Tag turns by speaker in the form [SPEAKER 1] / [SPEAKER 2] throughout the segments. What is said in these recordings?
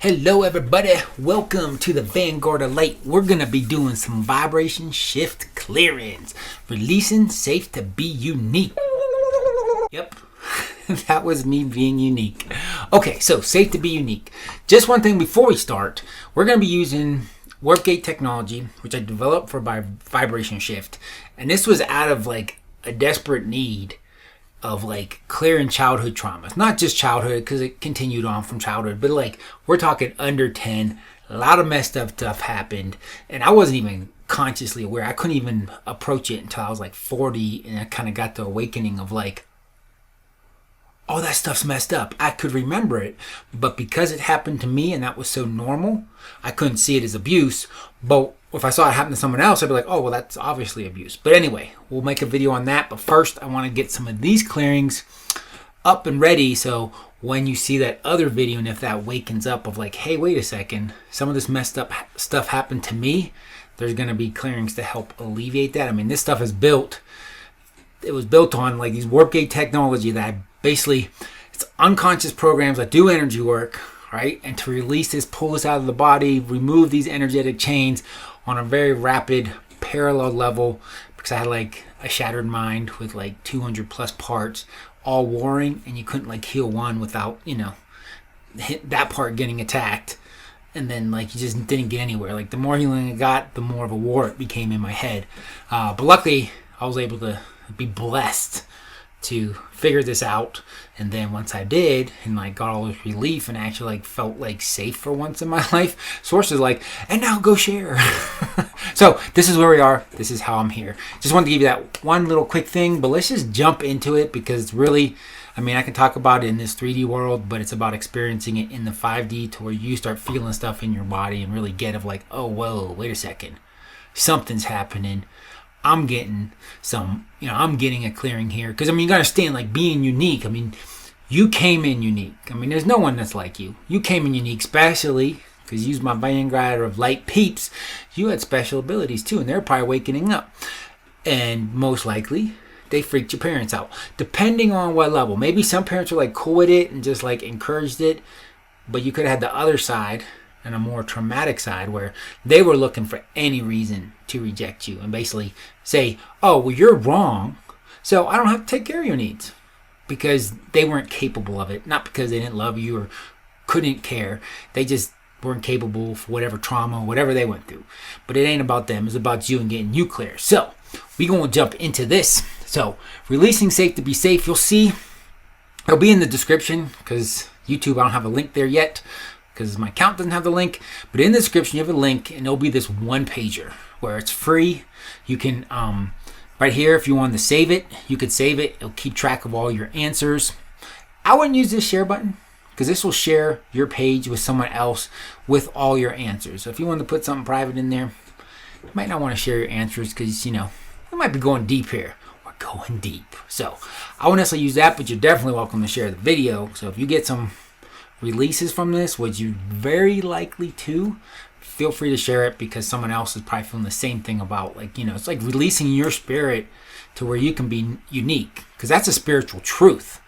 [SPEAKER 1] Hello everybody, welcome to the Vanguard Light. We're going to be doing some vibration shift clearance. Releasing safe to be unique. Yep, that was me being unique. Okay, so safe to be unique. Just one thing before we start, we're going to be using warp gate technology, which I developed for vibration shift. And this was out of like a desperate need of like clearing childhood traumas. Not just childhood, because it continued on from childhood, but like we're talking under 10, a lot of messed up stuff happened, and I wasn't even consciously aware. I couldn't even approach it until I was like 40, and I kind of got the awakening of like, oh, that stuff's messed up. I could remember it, but because it happened to me and that was so normal, I couldn't see it as abuse. But if I saw it happen to someone else, I'd be like, oh, well, that's obviously abuse. But anyway, we'll make a video on that. But first, I want to get some of these clearings up and ready, so when you see that other video and if that wakens up of like, hey, wait a second, some of this messed up stuff happened to me, there's going to be clearings to help alleviate that. I mean, this stuff is built. It was built on like these warp gate technology that basically, it's unconscious programs that do energy work, right? And to release this, pull this out of the body, remove these energetic chains on a very rapid parallel level, because I had like a shattered mind with like 200 plus parts all warring, and you couldn't like heal one without, that part getting attacked. And then like you just didn't get anywhere. Like the more healing I got, the more of a war it became in my head. But luckily I was able to be blessed to figure this out, and then once I did and like got all this relief and actually like felt like safe for once in my life, sources like, and now go share. So this is where we are. This is how I'm here. Just wanted to give you that one little quick thing, but let's just jump into it, because it's really, I mean, I can talk about it in this 3D world, but it's about experiencing it in the 5D to where you start feeling stuff in your body and really get of like, oh, whoa, wait a second, something's happening. I'm getting some, I'm getting a clearing here. Because, I mean, you got to understand, like, being unique. I mean, you came in unique. I mean, there's no one that's like you. You came in unique, especially because you used my Vanguard of light peeps. You had special abilities, too, and they're probably wakening up. And most likely, they freaked your parents out. Depending on what level. Maybe some parents were, like, cool with it and just, like, encouraged it. But you could have had the other side, and a more traumatic side, where they were looking for any reason to reject you and basically say, oh, well, you're wrong, so I don't have to take care of your needs, because they weren't capable of it. Not because they didn't love you or couldn't care. They just weren't capable for whatever trauma, whatever they went through. But it ain't about them. It's about you and getting you clear. So we're going to jump into this. So releasing safe to be safe, you'll see it'll be in the description, because YouTube, I don't have a link there yet, because my account doesn't have the link. But in the description, you have a link, and it'll be this one pager where it's free. You can, right here, if you wanted to save it, you could save it. It'll keep track of all your answers. I wouldn't use this share button, because this will share your page with someone else with all your answers. So if you wanted to put something private in there, you might not want to share your answers, because, we might be going deep here. We're going deep. So I wouldn't necessarily use that, but you're definitely welcome to share the video. So if you get some releases from this, which you very likely to, feel free to share it, because someone else is probably feeling the same thing about, like, it's like releasing your spirit to where you can be unique, because that's a spiritual truth.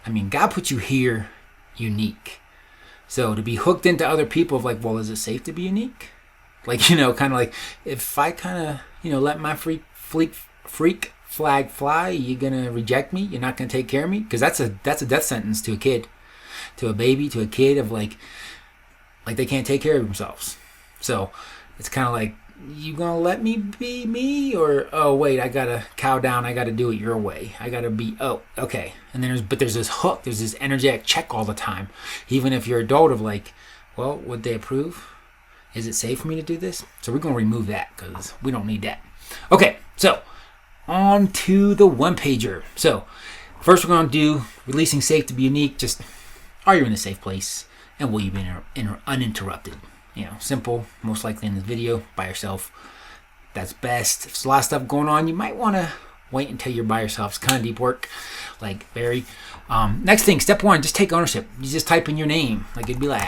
[SPEAKER 1] I mean, God put you here unique. So to be hooked into other people of like, well, is it safe to be unique? Like, kind of like, if I kind of, let my freak flag fly, you're going to reject me? You're not going to take care of me? Because that's a death sentence to a kid. To a baby, to a kid, of like they can't take care of themselves. So it's kind of like, you gonna let me be me, or oh wait, I gotta cow down, I gotta do it your way, I gotta be, oh okay. And then there's this hook, there's this energetic check all the time, even if you're adult, of like, well, would they approve? Is it safe for me to do this? So we're gonna remove that, because we don't need that. Okay, so on to the one pager. So first we're gonna do releasing safe to be unique. Just, are you in a safe place, and will you be uninterrupted? Simple, most likely in this video, by yourself. That's best. If there's a lot of stuff going on, you might want to wait until you're by yourself. It's kind of deep work, like very. Next thing, step one, just take ownership. You just type in your name. Like, it'd be like,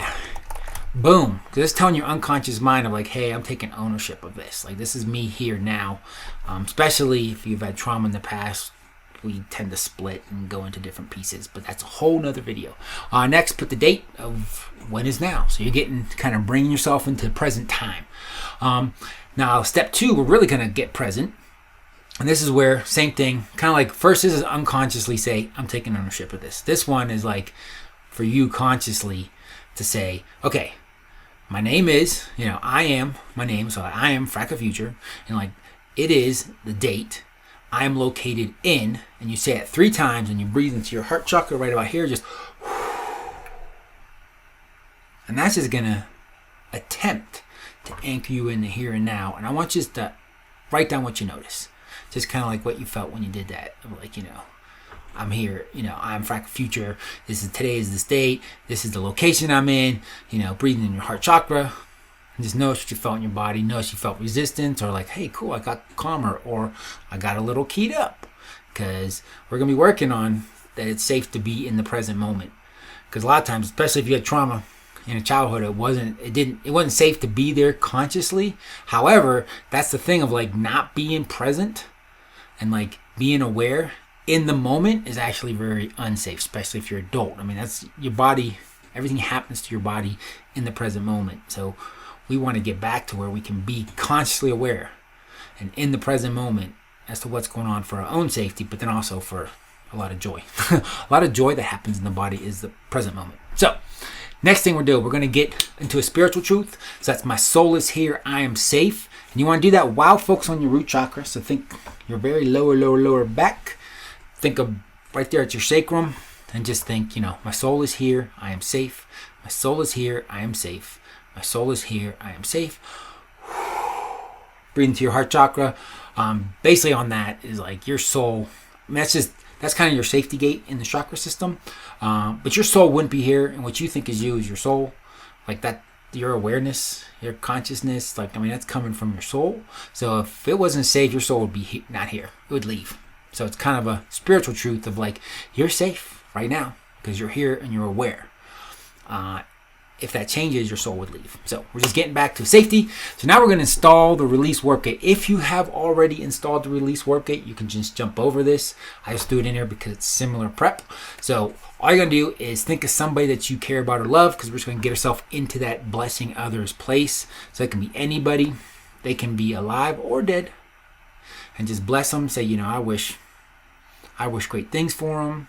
[SPEAKER 1] boom. Because it's telling your unconscious mind of like, hey, I'm taking ownership of this. Like, this is me here now. Especially if you've had trauma in the past, we tend to split and go into different pieces, but that's a whole nother video. Next, put the date of when is now. So you're getting kind of bringing yourself into present time. Now, step 2, we're really going to get present. And this is where, same thing, kind of like first this is unconsciously say, I'm taking ownership of this. This one is like for you consciously to say, okay, my name is, I am my name. So I am Fractal Future. And like, it is the date. I am located in, and you say it 3 times and you breathe into your heart chakra right about here. Just, and that's just going to attempt to anchor you in the here and now. And I want you to write down what you notice. Just kind of like what you felt when you did that. Like, I'm here, I'm Fractal Future. Today is this date. This is the location I'm in. Breathing in your heart chakra. And just notice what you felt in your body. Notice you felt resistance, or like, hey, cool, I got calmer, or I got a little keyed up. Because we're going to be working on that it's safe to be in the present moment. Because a lot of times, especially if you had trauma in a childhood, it wasn't safe to be there consciously. However, that's the thing of like not being present and like being aware in the moment is actually very unsafe, especially if you're adult. I mean, that's your body, everything happens to your body in the present moment. So we want to get back to where we can be consciously aware and in the present moment as to what's going on for our own safety, but then also for a lot of joy. A lot of joy that happens in the body is the present moment. So next thing we're going to get into a spiritual truth. So that's my soul is here, I am safe. And you want to do that while focus on your root chakra. So think your very lower back. Think of right there at your sacrum. And just think, my soul is here, I am safe. My soul is here, I am safe. My soul is here, I am safe. Breathe into your heart chakra. Basically on that is like your soul. I mean, that's kind of your safety gate in the chakra system. But your soul wouldn't be here, and what you think is you is your soul. Like that, your awareness, your consciousness, that's coming from your soul. So if it wasn't safe, your soul would be not here. It would leave. So it's kind of a spiritual truth of like, you're safe right now because you're here and you're aware. If that changes, your soul would leave. So we're just getting back to safety. So now we're going to install the release workgate. If you have already installed the release workgate, you can just jump over this. I just threw it in here because it's similar prep. So all you're going to do is think of somebody that you care about or love, because we're just going to get ourselves into that blessing others place. So it can be anybody. They can be alive or dead. And just bless them. Say, I wish great things for them.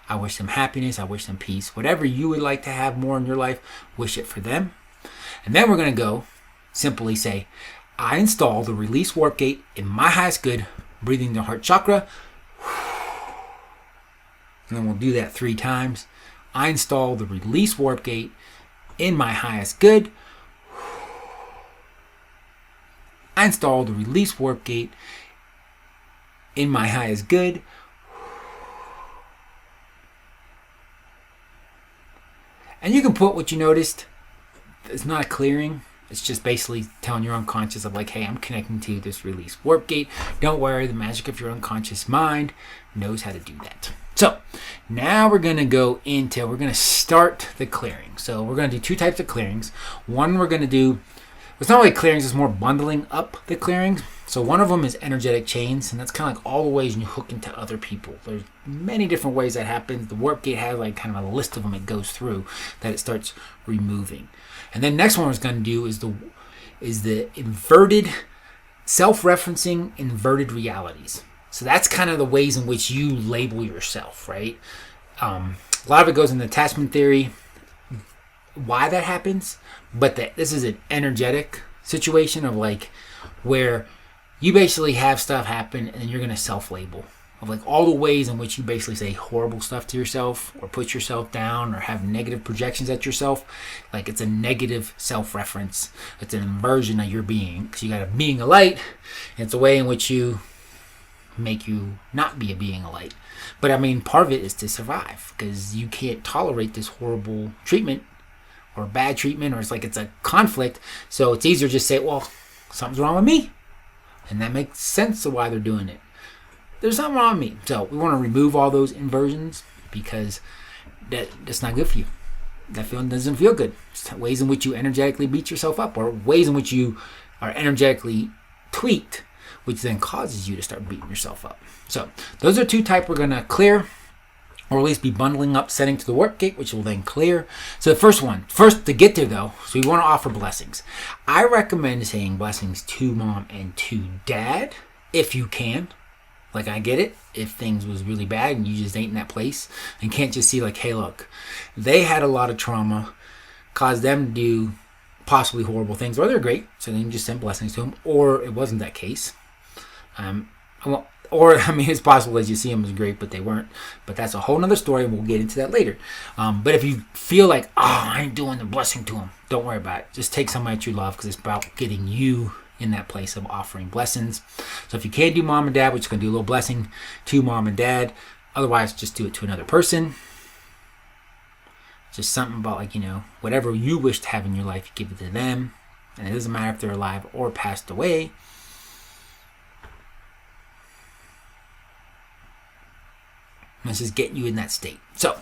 [SPEAKER 1] I wish them happiness. I wish them peace. Whatever you would like to have more in your life, wish it for them. And then we're going to go simply say, I install the release warp gate in my highest good, breathing the heart chakra. And then we'll do that 3 times. I install the release warp gate in my highest good. I install the release warp gate in my highest good. And you can put what you noticed. It's not a clearing. It's just basically telling your unconscious of like, hey, I'm connecting to this release warp gate. Don't worry, the magic of your unconscious mind knows how to do that. So now we're going to start the clearing. So we're going to do 2 types of clearings. One we're going to do, it's not really clearings, it's more bundling up the clearings. So one of them is energetic chains, and that's kind of like all the ways you hook into other people. There's many different ways that happens. The warp gate has like kind of a list of them it goes through that it starts removing. And then next one we're going to do is the inverted, self-referencing inverted realities. So that's kind of the ways in which you label yourself, right? A lot of it goes into attachment theory, why that happens, but this is an energetic situation of like where you basically have stuff happen and then you're going to self-label of like all the ways in which you basically say horrible stuff to yourself or put yourself down or have negative projections at yourself. Like it's a negative self-reference. It's an inversion of your being. Because you got a being of light, and it's a way in which you make you not be a being of light. But I mean, part of it is to survive because you can't tolerate this horrible treatment or bad treatment, or it's like it's a conflict. So it's easier to just say, well, something's wrong with me. And that makes sense of why they're doing it. There's something wrong with me. So we want to remove all those inversions because that's not good for you. That feeling doesn't feel good. It's ways in which you energetically beat yourself up, or ways in which you are energetically tweaked which then causes you to start beating yourself up. So those are two types we're going to clear, or at least be bundling up, setting to the warp gate, which will then clear. So the first to get there though, so we want to offer blessings. I recommend saying blessings to mom and to dad if you can. Like, I get it if things was really bad and you just ain't in that place and can't just see like, hey, look, they had a lot of trauma, caused them to do possibly horrible things, or they're great, so then you just send blessings to them, or it wasn't that case. It's possible as you see them as great, but they weren't. But that's a whole nother story, and we'll get into that later. But if you feel like, I ain't doing the blessing to them, don't worry about it. Just take somebody that you love, because it's about getting you in that place of offering blessings. So if you can't do mom and dad, we're just going to do a little blessing to mom and dad. Otherwise, just do it to another person. Just something about, like, whatever you wish to have in your life, you give it to them. And it doesn't matter if they're alive or passed away. Let's just get you in that state. So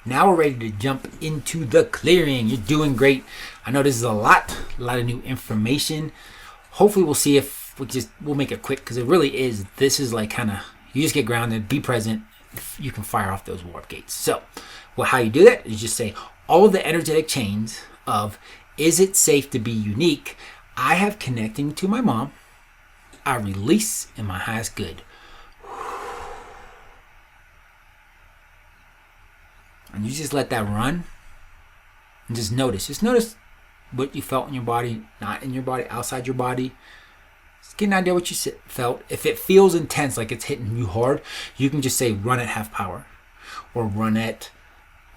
[SPEAKER 1] now we're ready to jump into the clearing. You're doing great. I know this is a lot of new information. Hopefully we'll see if we'll make it quick, because it really is. This is like kind of, you just get grounded, be present. You can fire off those warp gates. So how you do that is just say all of the energetic chains of, is it safe to be unique? I have connecting to my mom. I release in my highest good. And you just let that run. And just notice. Just notice what you felt in your body, not in your body, outside your body. Just get an idea what you felt. If it feels intense, like it's hitting you hard, you can just say run at half power. Or run at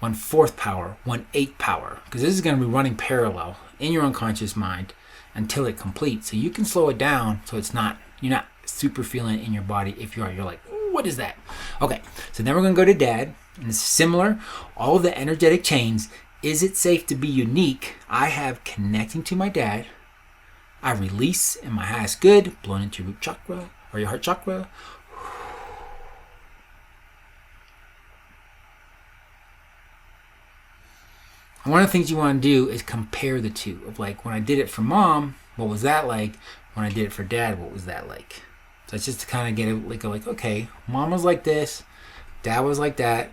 [SPEAKER 1] 1/4 power, 1/8 power. Because this is going to be running parallel in your unconscious mind until it completes. So you can slow it down so you're not super feeling it in your body. If you are, you're like, what is that? Okay, so then we're going to go to dad. And it's similar. All the energetic chains. Is it safe to be unique? I have connecting to my dad. I release in my highest good, blown into your root chakra or your heart chakra. And one of the things you want to do is compare the two. Of like, when I did it for mom, what was that like? When I did it for dad, what was that like? So it's just to kind of get it like, okay, mom was like this, dad was like that.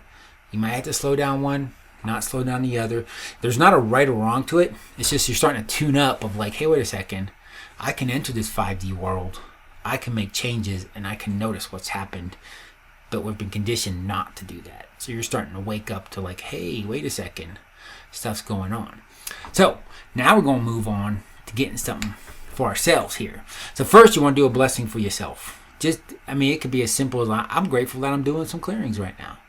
[SPEAKER 1] You might have to slow down one, not slow down the other. There's not a right or wrong to it. It's just you're starting to tune up of like, hey, wait a second. I can enter this 5D world. I can make changes and I can notice what's happened. But we've been conditioned not to do that. So you're starting to wake up to like, hey, wait a second. Stuff's going on. So now we're going to move on to getting something for ourselves here. So first you want to do a blessing for yourself. It could be as simple as I'm grateful that I'm doing some clearings right now.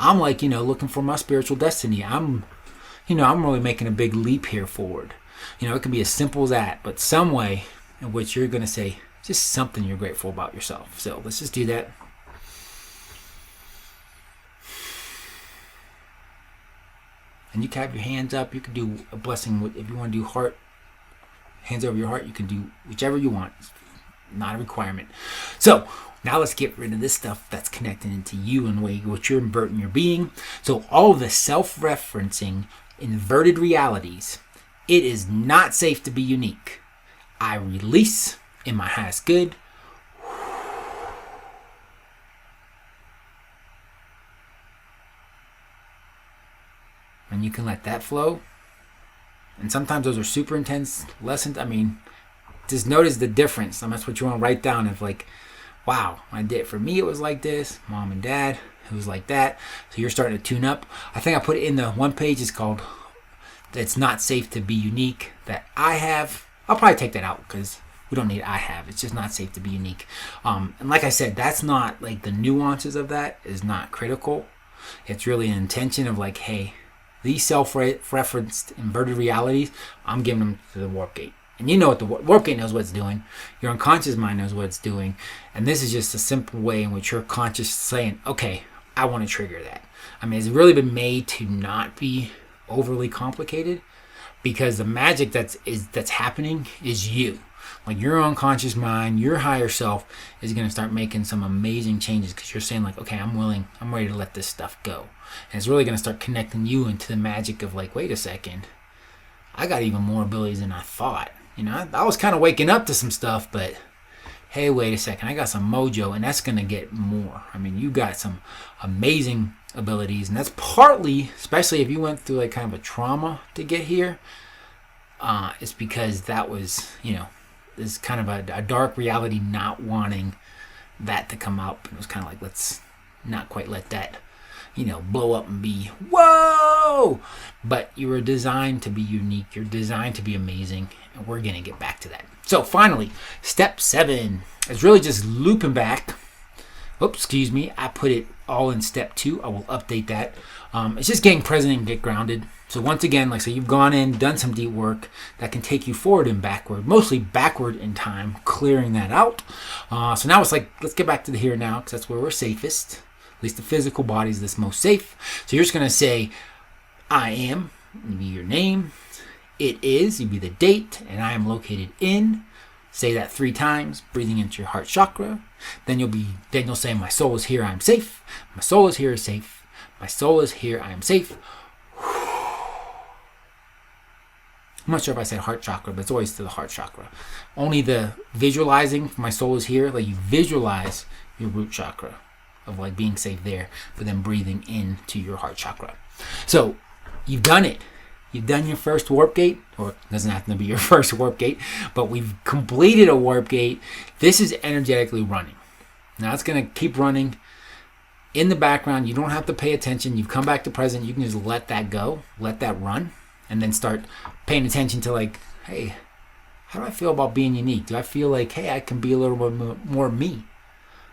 [SPEAKER 1] I'm like, looking for my spiritual destiny. I'm really making a big leap here forward. It can be as simple as that, but some way in which you're going to say just something you're grateful about yourself. So let's just do that. And you can have your hands up. You can do a blessing if you want to do heart, hands over your heart. You can do whichever you want. It's not a requirement. So now let's get rid of this stuff that's connecting into you and the way what you're inverting your being. So all of the self-referencing inverted realities, it is not safe to be unique. I release in my highest good. And you can let that flow. And sometimes those are super intense lessons. Just notice the difference. That's what you want to write down of like, wow, I did. For me, it was like this. Mom and dad, it was like that. So you're starting to tune up. I think I put it in the one page. It's called, it's not safe to be unique, that I have. I'll probably take that out because we don't need I have. It's just not safe to be unique. And like I said, that's not like the nuances of that is not critical. It's really an intention of like, hey, these self-referenced inverted realities, I'm giving them to the warp gate. And you know what the warp gate knows what it's doing. Your unconscious mind knows what it's doing. And this is just a simple way in which your conscious is saying, okay, I want to trigger that. It's really been made to not be overly complicated, because the magic that's happening is you. Like your unconscious mind, your higher self is going to start making some amazing changes, because you're saying like, okay, I'm ready to let this stuff go. And it's really going to start connecting you into the magic of like, wait a second, I got even more abilities than I thought. I was kind of waking up to some stuff, but hey, wait a second, I got some mojo, and that's going to get more. I mean, you got some amazing abilities, and that's partly, especially if you went through like kind of a trauma to get here, it's because that was, is kind of a dark reality, not wanting that to come up. It was kind of like, let's not quite let that, blow up and be, whoa! But you were designed to be unique. You're designed to be amazing. And we're going to get back to that. So finally, step 7 is really just looping back. Oops, excuse me. I put it all in step 2. I will update that. It's just getting present and get grounded. So once again, like, so you've gone in, done some deep work that can take you forward and backward, mostly backward in time, clearing that out. So now it's like, let's get back to the here and now, because that's where we're safest. At least the physical body is the most safe. So you're just going to say, I am, be your name. It is, you'd be the date, and I am located in. Say that 3 times, breathing into your heart chakra. Then you'll say, my soul is here, I am safe. My soul is here, is safe. My soul is here, I am safe. I'm not sure if I said heart chakra, but it's always to the heart chakra. Only the visualizing, my soul is here, like you visualize your root chakra of like being safe there, but then breathing into your heart chakra. So you've done it. You've done your first warp gate, or it doesn't have to be your first warp gate, but we've completed a warp gate. This is energetically running. Now it's going to keep running in the background. You don't have to pay attention. You've come back to present. You can just let that go, let that run, and then start paying attention to like, hey, how do I feel about being unique? Do I feel like, hey, I can be a little bit more me?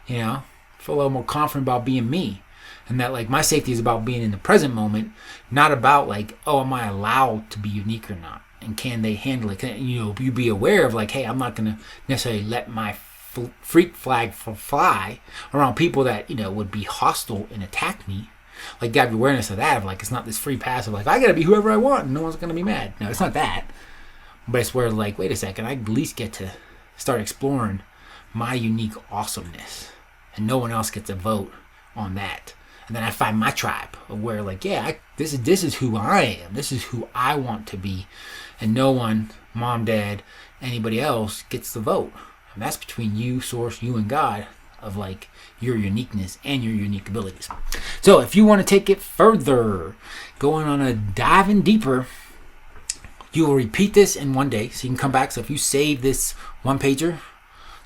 [SPEAKER 1] Feel a little more confident about being me. And that like my safety is about being in the present moment, not about like, oh, am I allowed to be unique or not? And can they handle it? Can you be aware of like, hey, I'm not going to necessarily let my freak flag fly around people that, would be hostile and attack me. Like, got awareness of that, of like, it's not this free pass of like, I got to be whoever I want and no one's going to be mad. No, it's not that. But it's where like, wait a second, I at least get to start exploring my unique awesomeness. And no one else gets a vote on that. And then I find my tribe of where like, yeah, this is who I am. This is who I want to be. And no one, mom, dad, anybody else gets the vote. And that's between you, source, you and God, of like your uniqueness and your unique abilities. So if you want to take it further, going on a diving deeper, you will repeat this in one day. So you can come back. So if you save this one pager,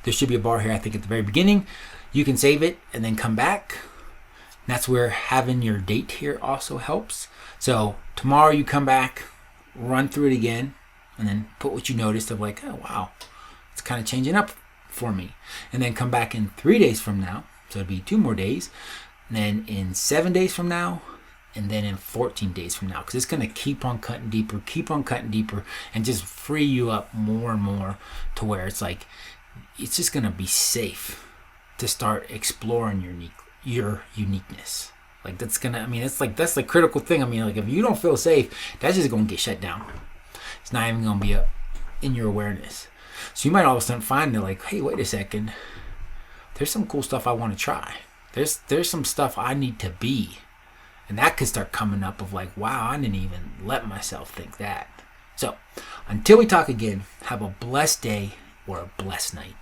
[SPEAKER 1] there should be a bar here, I think, at the very beginning. You can save it and then come back. That's where having your date here also helps. So tomorrow you come back, run through it again, and then put what you noticed of like, oh, wow, it's kind of changing up for me. And then come back in 3 days from now. So it'd be 2 more days. And then in 7 days from now, and then in 14 days from now. Because it's going to keep on cutting deeper, and just free you up more and more to where it's like, it's just going to be safe to start exploring your uniqueness. Like that's the critical thing. I mean, like if you don't feel safe, that's just gonna get shut down. It's not even gonna be in your awareness. So you might all of a sudden find that like, hey, wait a second, there's some cool stuff I want to try. There's some stuff I need to be, and that could start coming up of like, wow, I didn't even let myself think that. So until we talk again, have a blessed day or a blessed night.